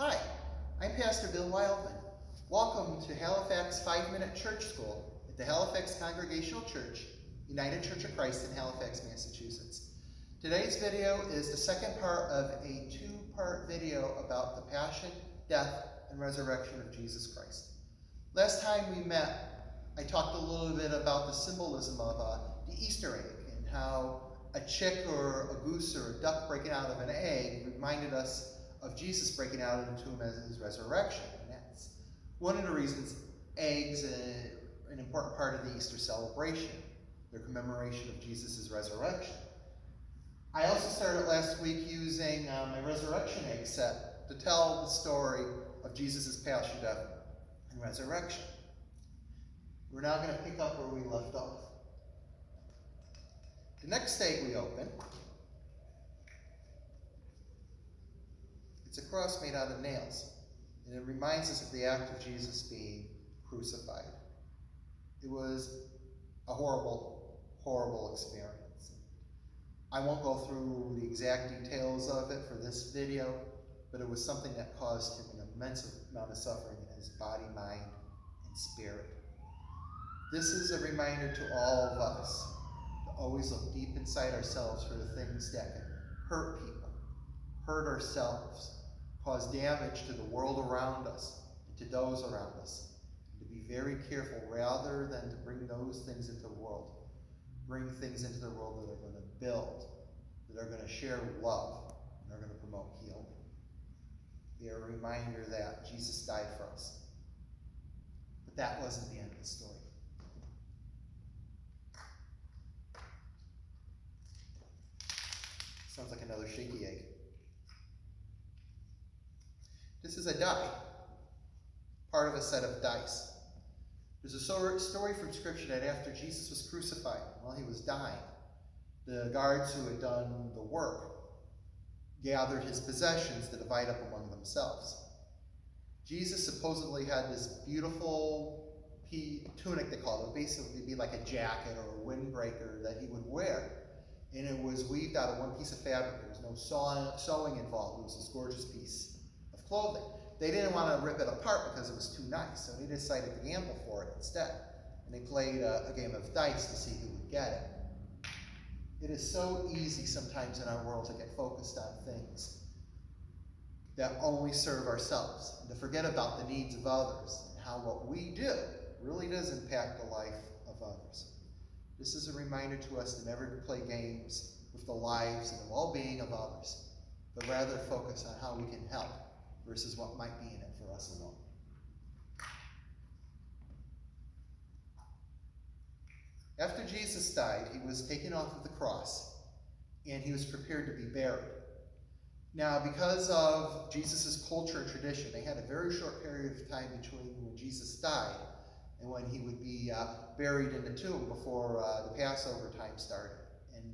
Hi, I'm Pastor Bill Wildman. Welcome to Halifax 5-Minute Church School at the Halifax Congregational Church, United Church of Christ in Halifax, Massachusetts. Today's video is the second part of a two-part video about the passion, death, and resurrection of Jesus Christ. Last time we met, I talked a little bit about the symbolism of the Easter egg and how a chick or a goose or a duck breaking out of an egg reminded us of Jesus breaking out of the tomb as his resurrection. And that's one of the reasons eggs are an important part of the Easter celebration, their commemoration of Jesus' resurrection. I also started last week using my resurrection egg set to tell the story of Jesus' passion, death, and resurrection. We're now going to pick up where we left off. The next egg we open, it's a cross made out of nails, and it reminds us of the act of Jesus being crucified. It was a horrible, horrible experience. I won't go through the exact details of it for this video, but it was something that caused him an immense amount of suffering in his body, mind, and spirit. This is a reminder to all of us to always look deep inside ourselves for the things that can hurt people, hurt ourselves, cause damage to the world around us and to those around us. And to be very careful rather than to bring those things into the world. Bring things into the world that are going to build, that are going to share love, and are going to promote healing. They are a reminder that Jesus died for us. But that wasn't the end of the story. Sounds like another shaky egg. This is a die, part of a set of dice. There's a story from Scripture that after Jesus was crucified, while he was dying, the guards who had done the work gathered his possessions to divide up among themselves. Jesus supposedly had this beautiful tunic, they call it, basically be like a jacket or a windbreaker that he would wear. And it was weaved out of one piece of fabric. There was no sewing involved. It was this gorgeous piece of clothing. They didn't want to rip it apart because it was too nice, so they decided to gamble for it instead. And they played a game of dice to see who would get it. It is so easy sometimes in our world to get focused on things that only serve ourselves, and to forget about the needs of others and how what we do really does impact the life of others. This is a reminder to us to never play games with the lives and the well-being of others, but rather focus on how we can help versus what might be in it for us alone. After Jesus died, he was taken off of the cross, and he was prepared to be buried. Now, because of Jesus' culture and tradition, they had a very short period of time between when Jesus died and when he would be buried in the tomb before the Passover time started. And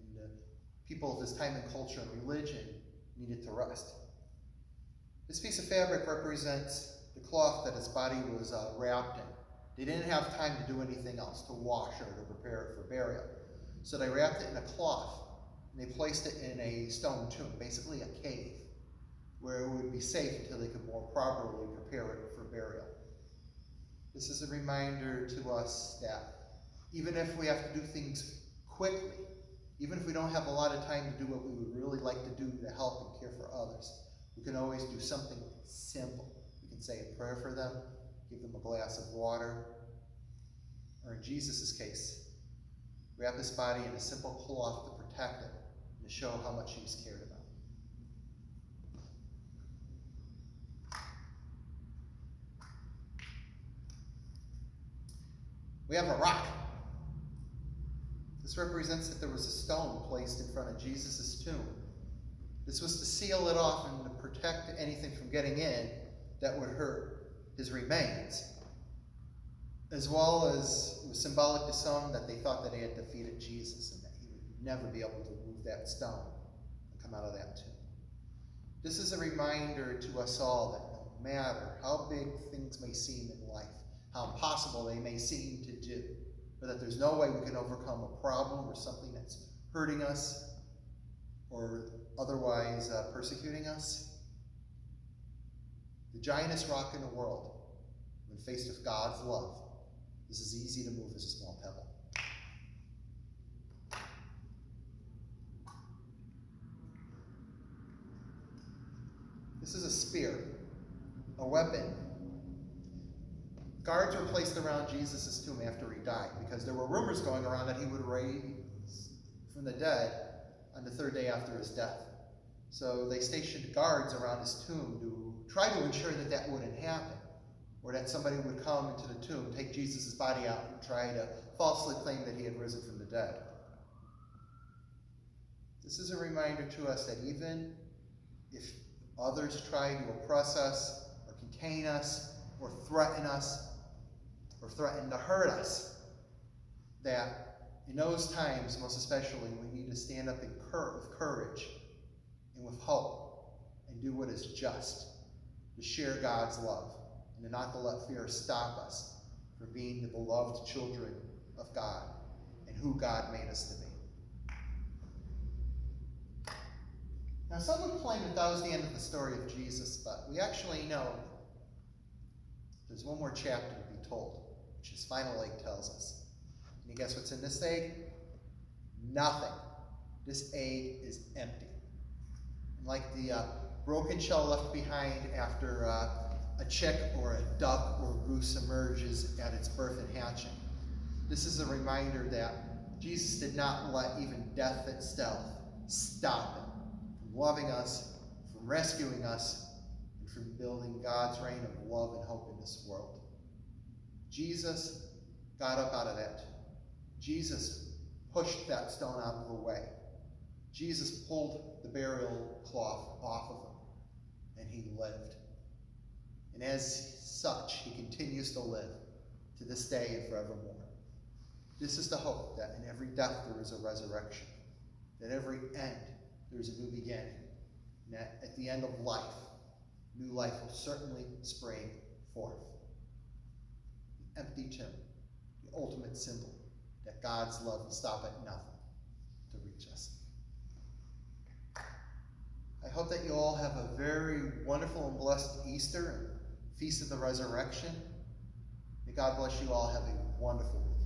people of his time and culture and religion needed to rest. This piece of fabric represents the cloth that his body was wrapped in. They didn't have time to do anything else, to wash or to prepare it for burial. So they wrapped it in a cloth, and they placed it in a stone tomb, basically a cave, where it would be safe until they could more properly prepare it for burial. This is a reminder to us that even if we have to do things quickly, even if we don't have a lot of time to do what we would really like to do to help and care for others, we can always do something simple. We can say a prayer for them, give them a glass of water, or in Jesus' case, wrap his body in a simple cloth to protect it and to show how much he was cared about. We have a rock. This represents that there was a stone placed in front of Jesus' tomb. This was to seal it off and to protect anything from getting in that would hurt his remains, as well as it was symbolic to some that they thought that they had defeated Jesus and that he would never be able to remove that stone and come out of that tomb. This is a reminder to us all that no matter how big things may seem in life, how impossible they may seem to do, but that there's no way we can overcome a problem or something that's hurting us or otherwise persecuting us, the giantest rock in the world, when faced with God's love, is as easy to move as a small pebble. This is a spear, a weapon. Guards were placed around Jesus' tomb after he died because there were rumors going around that he would raise from the dead on the third day after his death. So they stationed guards around his tomb to try to ensure that that wouldn't happen, or that somebody would come into the tomb, take Jesus' body out, and try to falsely claim that he had risen from the dead. This is a reminder to us that even if others try to oppress us, or contain us, or threaten to hurt us, that in those times, most especially, we need to stand up with courage and with hope and do what is just, to share God's love, and to not to let fear stop us from being the beloved children of God and who God made us to be. Now, some would claim that was the end of the story of Jesus, but we actually know there's one more chapter to be told, which his final egg tells us. Can you guess what's in this egg? Nothing. This egg is empty. And like the broken shell left behind after a chick or a duck or a goose emerges at its birth and hatching, this is a reminder that Jesus did not let even death itself stop him from loving us, from rescuing us, and from building God's reign of love and hope in this world. Jesus got up out of that. Jesus pushed that stone out of the way. Jesus pulled the burial cloth off of him, and he lived. And as such, he continues to live to this day and forevermore. This is the hope that in every death there is a resurrection, that every end there is a new beginning, and that at the end of life, new life will certainly spring forth. The empty tomb, the ultimate symbol that God's love will stop at nothing to reach us. I hope that you all have a very wonderful and blessed Easter and Feast of the Resurrection. May God bless you all. Have a wonderful